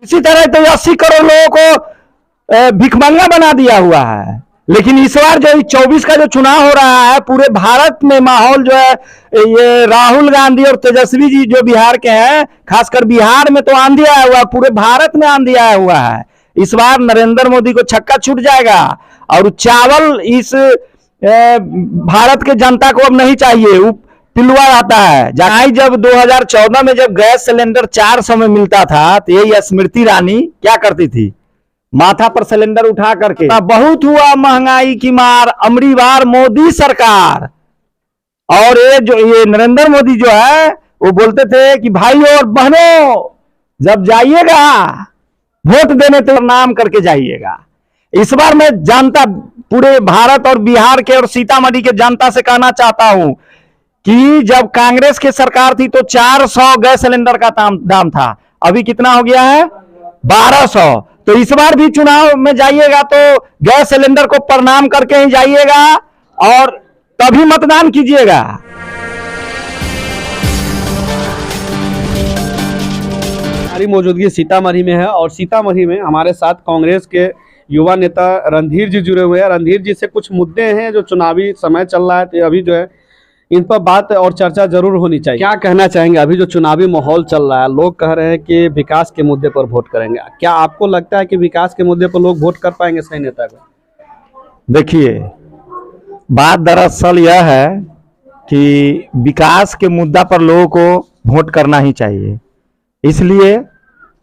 इसी तरह तो 80 करोड़ लोगों को भिखमंगा बना दिया हुआ है। लेकिन इस बार जो 24 का जो चुनाव हो रहा है, पूरे भारत में माहौल जो है, ये राहुल गांधी और तेजस्वी जी जो बिहार के हैं, खासकर बिहार में तो आंधी आया हुआ है, पूरे भारत में आंधी आया हुआ है। इस बार नरेंद्र मोदी को छक्का छूट जाएगा और चावल इस भारत के जनता को अब नहीं चाहिए। पिलुआ आता है जहां जब 2014 में जब गैस सिलेंडर 400 में मिलता था, तो यही स्मृति ईरानी क्या करती थी, माथा पर सिलेंडर उठा करके बहुत हुआ महंगाई की मार, अमरी बार मोदी सरकार। और ये नरेंद्र मोदी जो है वो बोलते थे कि भाई और बहनों जब जाइएगा वोट देने तो नाम करके जाइएगा। इस बार मैं जनता, पूरे भारत और बिहार के और सीतामढ़ी के जनता से कहना चाहता हूं कि जब कांग्रेस की सरकार थी तो 400 गैस सिलेंडर का दाम था, अभी कितना हो गया है 1200। तो इस बार भी चुनाव में जाइएगा तो गैस सिलेंडर को प्रणाम करके ही जाइएगा और तभी मतदान कीजिएगा। हमारी मौजूदगी सीतामढ़ी में है और सीतामढ़ी में हमारे साथ कांग्रेस के युवा नेता रणधीर जी जुड़े हुए हैं। रणधीर जी से कुछ मुद्दे हैं जो चुनावी समय चल रहा है, तो अभी जो है इन पर बात और चर्चा जरूर होनी चाहिए। क्या कहना चाहेंगे, अभी जो चुनावी माहौल चल रहा है, लोग कह रहे हैं कि विकास के मुद्दे पर वोट करेंगे, क्या आपको लगता है कि विकास के मुद्दे पर लोग वोट कर पाएंगे सही नेता को? देखिए, बात दरअसल यह है कि विकास के मुद्दा पर लोगों को वोट करना ही चाहिए, इसलिए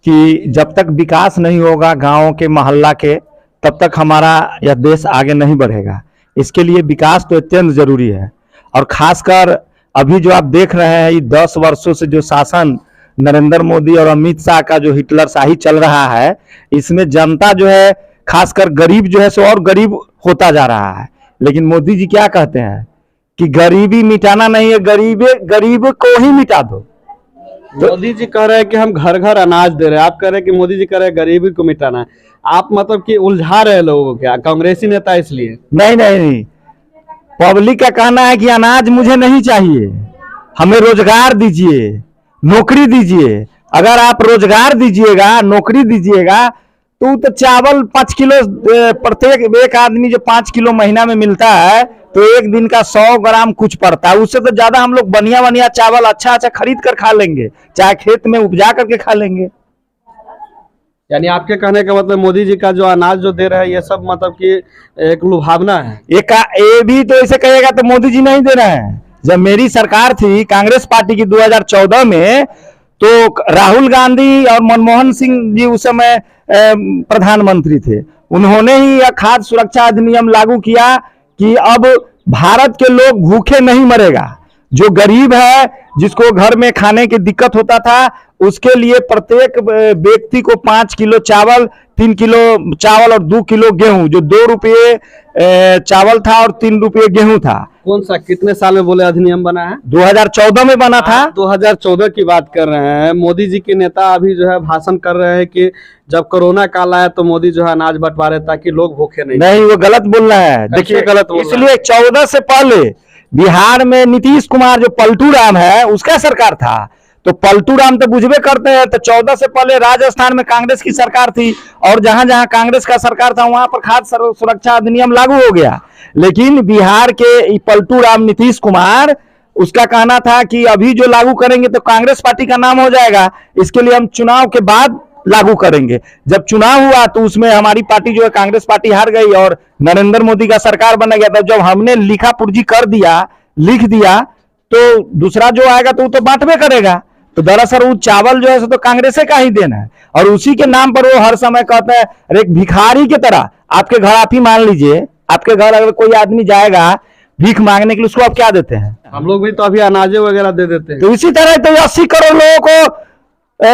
कि जब तक विकास नहीं होगा गांवों के, मोहल्ला के, तब तक हमारा यह देश आगे नहीं बढ़ेगा। इसके लिए विकास तो अत्यंत जरूरी है। और खासकर अभी जो आप देख रहे हैं, ये 10 वर्षों से जो शासन नरेंद्र मोदी और अमित शाह का जो हिटलर शाही चल रहा है, इसमें जनता जो है, खासकर गरीब जो है सो और गरीब होता जा रहा है। लेकिन मोदी जी क्या कहते हैं कि गरीबी मिटाना नहीं है, गरीब को ही मिटा दो। मोदी जी कह रहे हैं कि हम घर घर अनाज दे रहे हैं, आप कह रहे हैं कि मोदी जी कह रहे हैं गरीबी को मिटाना है। आप मतलब कि उलझा रहे लोगों को, क्या कांग्रेसी नेता इसलिए? नहीं, पब्लिक का कहना है कि अनाज मुझे नहीं चाहिए, हमें रोजगार दीजिए, नौकरी दीजिए। अगर आप रोजगार दीजिएगा, नौकरी दीजिएगा, तो चावल 5 किलो प्रत्येक एक आदमी जो 5 किलो महीना में मिलता है, तो एक दिन का 100 ग्राम कुछ पड़ता है। उससे तो ज्यादा हम लोग बढ़िया चावल अच्छा खरीद कर खा लेंगे, चाहे खेत में उपजा करके खा लेंगे। यानी आपके कहने का मतलब मोदी जी का जो अनाज जो दे रहे हैं, ये सब मतलब कि एक लुभावना है। ये भी तो ऐसे कहेगा तो मोदी जी नहीं दे रहे हैं। जब मेरी सरकार थी कांग्रेस पार्टी की 2014 में, तो राहुल गांधी और मनमोहन सिंह जी उस समय प्रधानमंत्री थे, उन्होंने ही यह खाद्य सुरक्षा अधिनियम लागू किया कि अब भारत के लोग भूखे नहीं मरेगा। जो गरीब है, जिसको घर में खाने की दिक्कत होता था, उसके लिए प्रत्येक व्यक्ति को 5 किलो चावल, 3 किलो चावल और 2 किलो गेहूं, जो 2 रुपये चावल था और 3 रुपये गेहूं था। कौन सा, कितने साल में बोले अधिनियम बना है? 2014 में बना था। 2014 की बात कर रहे हैं। मोदी जी के नेता अभी जो है भाषण कर रहे हैं कि जब कोरोना काल आया तो मोदी जो है अनाज बंटवारे ताकि लोग भूखे नहीं। वो गलत बोल रहा है। देखिए, गलत, इसलिए 14 से पहले बिहार में नीतीश कुमार जो पलटू राम है, उसका सरकार था। तो पलटू राम तो बुझबे करते हैं। तो 14 से पहले राजस्थान में कांग्रेस की सरकार थी, और जहां जहां कांग्रेस का सरकार था वहां पर खाद्य सुरक्षा अधिनियम लागू हो गया। लेकिन बिहार के पलटू राम नीतीश कुमार, उसका कहना था कि अभी जो लागू करेंगे तो कांग्रेस पार्टी का नाम हो जाएगा, इसके लिए हम चुनाव के बाद लागू करेंगे। जब चुनाव हुआ तो उसमें हमारी पार्टी जो है कांग्रेस पार्टी हार गई और नरेंद्र मोदी का सरकार बना गया। तब जब हमने लिखा पुर्जी कर दिया, लिख दिया, तो दूसरा जो आएगा तो वो तो बांटवे करेगा। तो दरअसल वो चावल जो है तो कांग्रेस का ही देना है, और उसी के नाम पर वो हर समय कहते हैं। अरे एक भिखारी की तरह आपके घर, आप ही मान लीजिए, आपके घर अगर कोई आदमी जाएगा भीख मांगने के लिए, उसको आप क्या देते हैं? हम लोग भी तो अभी अनाजे वगैरह दे देते हैं। तो इसी तरह तो 80 करोड़ लोगों को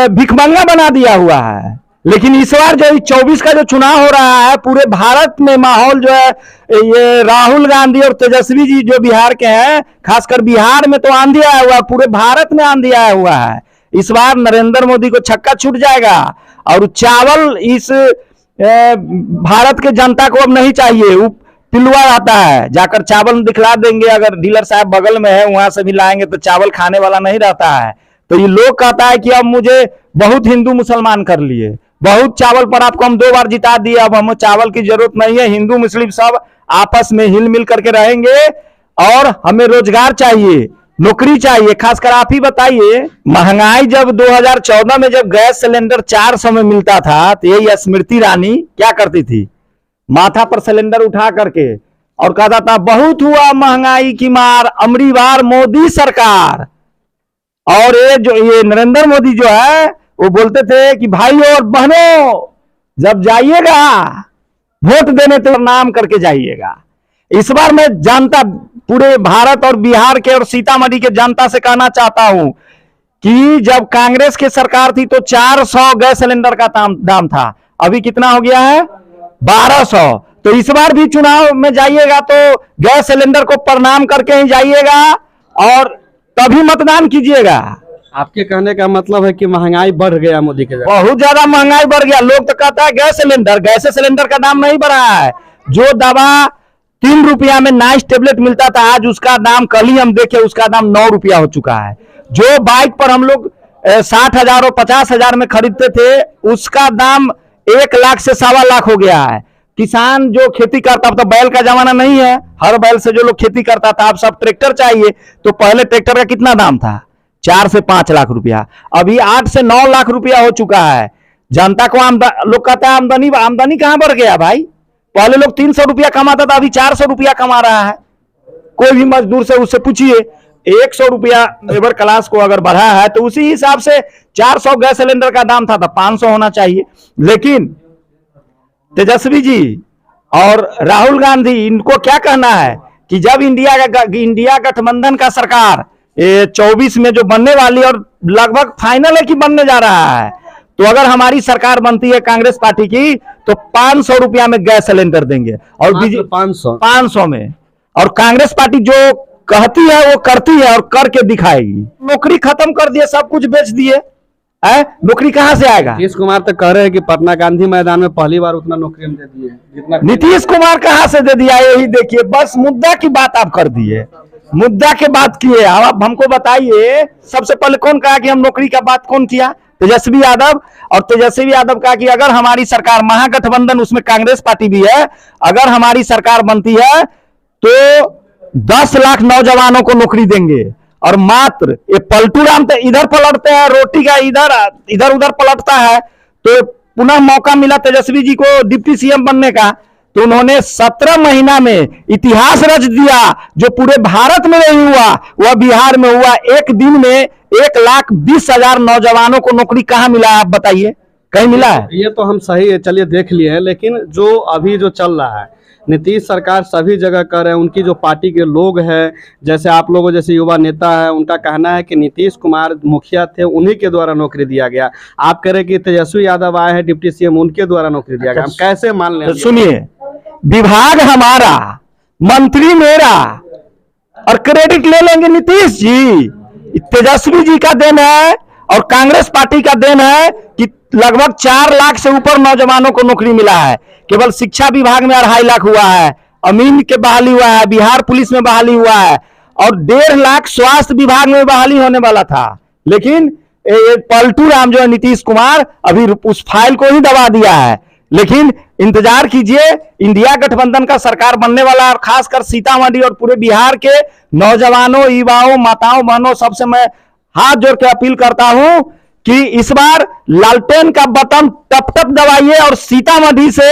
भिखमंगा बना दिया हुआ है। लेकिन इस बार जो 24 का जो चुनाव हो रहा है, पूरे भारत में माहौल जो है, ये राहुल गांधी और तेजस्वी जी जो बिहार के हैं, खासकर बिहार में तो आंधी आया हुआ है, पूरे भारत में आंधी आया हुआ है। इस बार नरेंद्र मोदी को छक्का छूट जाएगा और चावल इस भारत के जनता को अब नहीं चाहिए। पिलुआ आता है, जाकर चावल दिखला देंगे, अगर डीलर साहब बगल में है वहां से भी लाएंगे तो चावल खाने वाला नहीं रहता है। तो ये लोग कहता है कि अब मुझे बहुत हिंदू मुसलमान कर लिए, बहुत चावल पर आपको हम 2 बार जिता दिए, अब हमें चावल की जरूरत नहीं है। हिंदू मुस्लिम सब आपस में हिल मिल करके रहेंगे और हमें रोजगार चाहिए, नौकरी चाहिए। खासकर आप ही बताइए, महंगाई जब 2014 में जब गैस सिलेंडर 400 में मिलता था तो यही स्मृति ईरानी क्या करती थी, माथा पर सिलेंडर उठा करके और कहता था बहुत हुआ महंगाई की मार, अमरी बार मोदी सरकार। और ये नरेंद्र मोदी जो है वो बोलते थे कि भाई और बहनों जब जाइएगा वोट देने तो नाम करके जाइएगा। इस बार मैं जानता पूरे भारत और बिहार के और सीतामढ़ी के जनता से कहना चाहता हूं कि जब कांग्रेस की सरकार थी तो 400 गैस सिलेंडर का दाम था, अभी कितना हो गया है 1200। तो इस बार भी चुनाव में जाइएगा तो गैस सिलेंडर को प्रणाम करके ही जाइएगा और तभी मतदान कीजिएगा। आपके कहने का मतलब है कि महंगाई बढ़ गया मोदी के जगह। बहुत ज्यादा महंगाई बढ़ गया। लोग तो कहता है गैस सिलेंडर का दाम नहीं बढ़ा है। जो दवा 3 रुपया में नाइस टेबलेट मिलता था, आज उसका दाम कल ही हम देखे उसका दाम 9 रुपया हो चुका है। जो बाइक पर हम लोग 60,000 और 50,000 में खरीदते थे उसका दाम 1 लाख से 1.25 लाख हो गया है। किसान जो खेती करता, अब तो बैल का जमाना नहीं है, हर बैल से जो लोग खेती करता था, अब सब ट्रैक्टर चाहिए। तो पहले ट्रैक्टर का कितना दाम था 4 से 5 लाख रुपया, अभी 8 से 9 लाख रुपया हो चुका है। जनता को लोग कहता है आमदनी कहां बढ़ गया भाई, पहले लोग 300 रुपया कमाता था, अभी 400 रुपया कमा रहा है। कोई भी मजदूर से उससे पूछिए 100 रुपया लेबर क्लास को अगर बढ़ा है तो उसी हिसाब से 400 गैस सिलेंडर का दाम था तो 500 होना चाहिए। लेकिन तेजस्वी जी और राहुल गांधी इनको क्या कहना है कि जब इंडिया गठबंधन का सरकार 24 में जो बनने वाली और लगभग फाइनल है कि बनने जा रहा है, तो अगर हमारी सरकार बनती है कांग्रेस पार्टी की तो 500 रुपया में गैस सिलेंडर देंगे और 500 में। और कांग्रेस पार्टी जो कहती है वो करती है और करके दिखाएगी। नौकरी खत्म कर दिए, सब कुछ बेच दिए, नौकरी कहां से आएगा। नीतीश कुमार तो कह रहे हैं कि पटना गांधी मैदान में पहली बार उतना नौकरी हम दे दिए जितना। नीतीश कुमार कहां से दे दिया, यही देखिए, बस मुद्दा की बात आप कर दिए, मुद्दा के बात किए। अब हमको बताइए सबसे पहले कौन कहा कि हम नौकरी का बात कौन किया, तेजस्वी यादव। और तेजस्वी यादव कहा कि अगर हमारी सरकार, महागठबंधन उसमें कांग्रेस पार्टी भी है, अगर हमारी सरकार बनती है तो 10 लाख नौजवानों को नौकरी देंगे। और मात्र ये पलटू राम तो इधर पलटते हैं, रोटी का इधर उधर पलटता है। तो पुनः मौका मिला तेजस्वी जी को डिप्टी सीएम बनने का, तो उन्होंने 17 महीना में इतिहास रच दिया। जो पूरे भारत में नहीं हुआ वह बिहार में हुआ। एक दिन में 1,20,000 नौजवानों को नौकरी कहां मिला है, आप बताइए, कहीं मिला है? ये तो हम सही चलिए देख लिए हैं, लेकिन जो अभी जो चल रहा है, नीतीश सरकार सभी जगह कर रहे हैं। उनकी जो पार्टी के लोग हैं, जैसे आप लोगों जैसे युवा नेता है, उनका कहना है कि नीतीश कुमार मुखिया थे, उन्हीं के द्वारा नौकरी दिया गया। आप कह रहे कि तेजस्वी यादव आए हैं डिप्टी सीएम, उनके द्वारा नौकरी दिया गया, हम कैसे मान लें? सुनिए, विभाग हमारा, मंत्री मेरा, और क्रेडिट ले लेंगे नीतीश जी। तेजस्वी जी का देन है और कांग्रेस पार्टी का देन है कि लगभग 4 लाख से ऊपर नौजवानों को नौकरी मिला है। केवल शिक्षा विभाग में 2.5 लाख हुआ है, अमीन के बहाली हुआ है, बिहार पुलिस में बहाली हुआ है, और 1.5 लाख स्वास्थ्य विभाग में बहाली होने वाला था। लेकिन पलटू राम जो है नीतीश कुमार अभी उस फाइल को ही दबा दिया है। लेकिन इंतजार कीजिए, इंडिया गठबंधन का सरकार बनने वाला है। और खासकर सीतामढ़ी और पूरे बिहार के नौजवानों, युवाओं, माताओं, बहनों, सबसे मैं हाथ जोड़ के अपील करता हूं कि इस बार लालटेन का बटन टप टप दबाइए और सीतामढ़ी से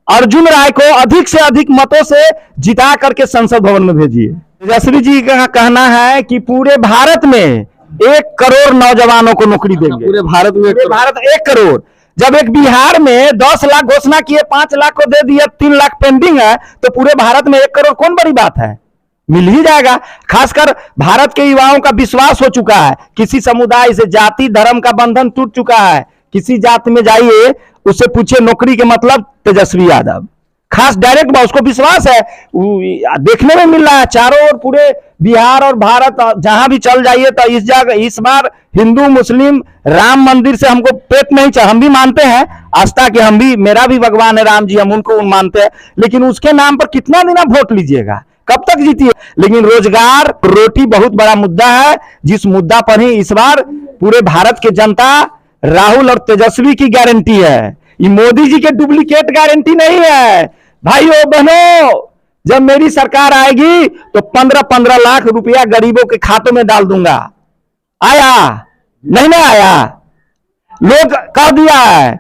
अर्जुन राय को अधिक से अधिक मतों से जिता करके संसद भवन में भेजिए। तेजस्वी जी का कहना है कि पूरे भारत में 1 करोड़ नौजवानों को नौकरी देंगे। पूरे भारत में 1 करोड़। जब एक बिहार में 10 लाख घोषणा किए, 5 लाख को दे दिया, 3 लाख पेंडिंग है, तो पूरे भारत में 1 करोड़ कौन बड़ी बात है, मिल ही जाएगा। खासकर भारत के युवाओं का विश्वास हो चुका है, किसी समुदाय से, जाति धर्म का बंधन टूट चुका है। किसी जाति में जाइए, उससे पूछिए नौकरी के मतलब तेजस्वी यादव, खास डायरेक्ट बात, उसको विश्वास है। देखने में मिल रहा है चारों ओर, पूरे बिहार और भारत जहां भी चल जाइए तो इस जगह इस बार हिंदू मुस्लिम राम मंदिर से हमको पेट नहीं चाहिए। हम भी मानते हैं आस्था के, हम भी, मेरा भी भगवान है राम जी, हम उनको मानते हैं, लेकिन उसके नाम पर कितना दिन आप वोट लीजिएगा, कब तक जीतिए। लेकिन रोजगार, रोटी बहुत बड़ा मुद्दा है, जिस मुद्दा पर ही इस बार पूरे भारत के जनता राहुल और तेजस्वी की गारंटी है, ये मोदी जी के डुप्लीकेट गारंटी नहीं है। भाइयों बहनों, जब मेरी सरकार आएगी तो 15-15 लाख रुपया गरीबों के खातों में डाल दूंगा। आया नहीं ना आया? लोग कह दिया है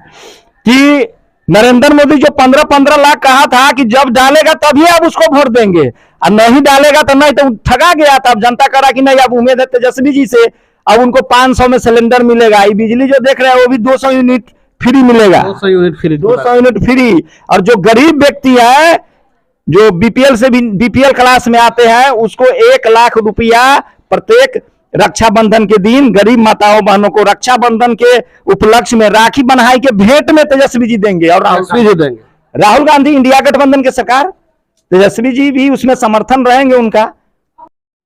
कि नरेंद्र मोदी जो 15-15 लाख कहा था कि जब डालेगा तभी आप उसको वोट देंगे, और नहीं डालेगा तो नहीं, तो ठगा गया था। अब जनता करा कि नहीं, अब उम्मीद है तेजस्वी जी से, अब उनको 500 में सिलेंडर मिलेगा। ये बिजली जो देख रहे हैं वो भी 200 यूनिट फ्री मिलेगा, 200 यूनिट फ्री, 200 यूनिट फ्री। और जो गरीब व्यक्ति है, जो बीपीएल से भी बीपीएल क्लास में आते हैं, उसको 1 लाख रुपया प्रत्येक रक्षाबंधन के दिन गरीब माताओं बहनों को रक्षाबंधन के उपलक्ष्य में राखी बंधाई के भेंट में तेजस्वी जी देंगे। और राहुल गांधी इंडिया गठबंधन के सरकार, तेजस्वी जी भी उसमें समर्थन रहेंगे उनका।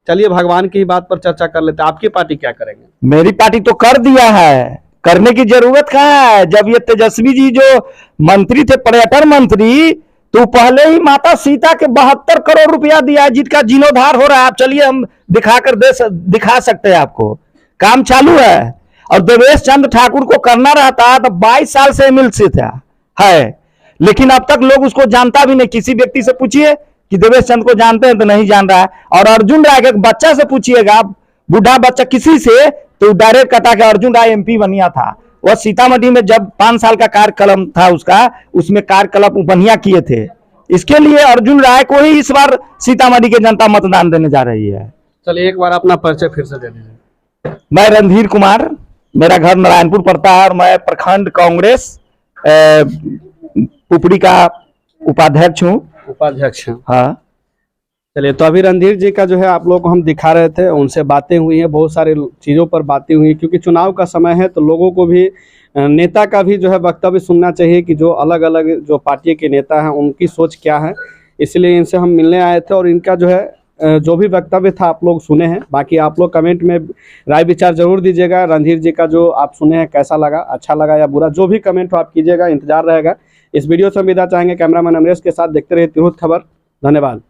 चलिए भगवान की बात पर चर्चा कर लेते हैं, आपकी पार्टी क्या करेंगे? मेरी पार्टी तो कर दिया है, करने की जरूरत कहाँ है? जब ये तेजस्वी जी जो मंत्री थे, पर्यटन मंत्री, तो पहले ही माता सीता के 72 करोड़ रुपया दिया है, जिसका जीर्णोद्धार हो रहा है। आप चलिए, हम दिखा सकते हैं आपको, काम चालू है। और देवेश चंद्र ठाकुर को करना रहता तो 22 साल से एमएलसी था है, लेकिन अब तक लोग उसको जानता भी नहीं। किसी व्यक्ति से पूछिए कि देवेश चंद्र को जानते हैं तो नहीं जान रहा है। और अर्जुन राय के बच्चा से पूछिएगा, बूढ़ा बच्चा किसी से, तो डायरेक्ट कटा के अर्जुन राय एमपी बनिया था। वह सीतामढ़ी में जब 5 साल का कार्यक्रम था उसका, उसमें कार्यकलाप बढ़िया किए थे। इसके लिए अर्जुन राय को ही इस बार सीतामढ़ी के जनता मतदान देने जा रही है। चलिए एक बार अपना परिचय फिर से दे दीजिए। मैं रणधीर कुमार, मेरा घर नारायणपुर पड़ता है, और मैं प्रखंड कांग्रेस पुपड़ी का उपाध्यक्ष हूँ। उपाध्यक्ष? हाँ। चलिए, तो अभी रणधीर जी का जो है आप लोगों को हम दिखा रहे थे, उनसे बातें हुई हैं, बहुत सारे चीज़ों पर बातें हुई हैं, क्योंकि चुनाव का समय है तो लोगों को भी नेता का भी जो है वक्तव्य सुनना चाहिए कि जो अलग अलग जो पार्टी के नेता हैं उनकी सोच क्या है। इसलिए इनसे हम मिलने आए थे और इनका जो है जो भी वक्तव्य था आप लोग सुने हैं। बाकी आप लोग कमेंट में राय विचार जरूर दीजिएगा। रणधीर जी का जो आप सुने हैं कैसा लगा, अच्छा लगा या बुरा, जो भी कमेंट हो आप कीजिएगा, इंतजार रहेगा। इस वीडियो से विदा चाहेंगे। कैमरामैन अमरेश के साथ देखते रहिए तिरहुत खबर। धन्यवाद।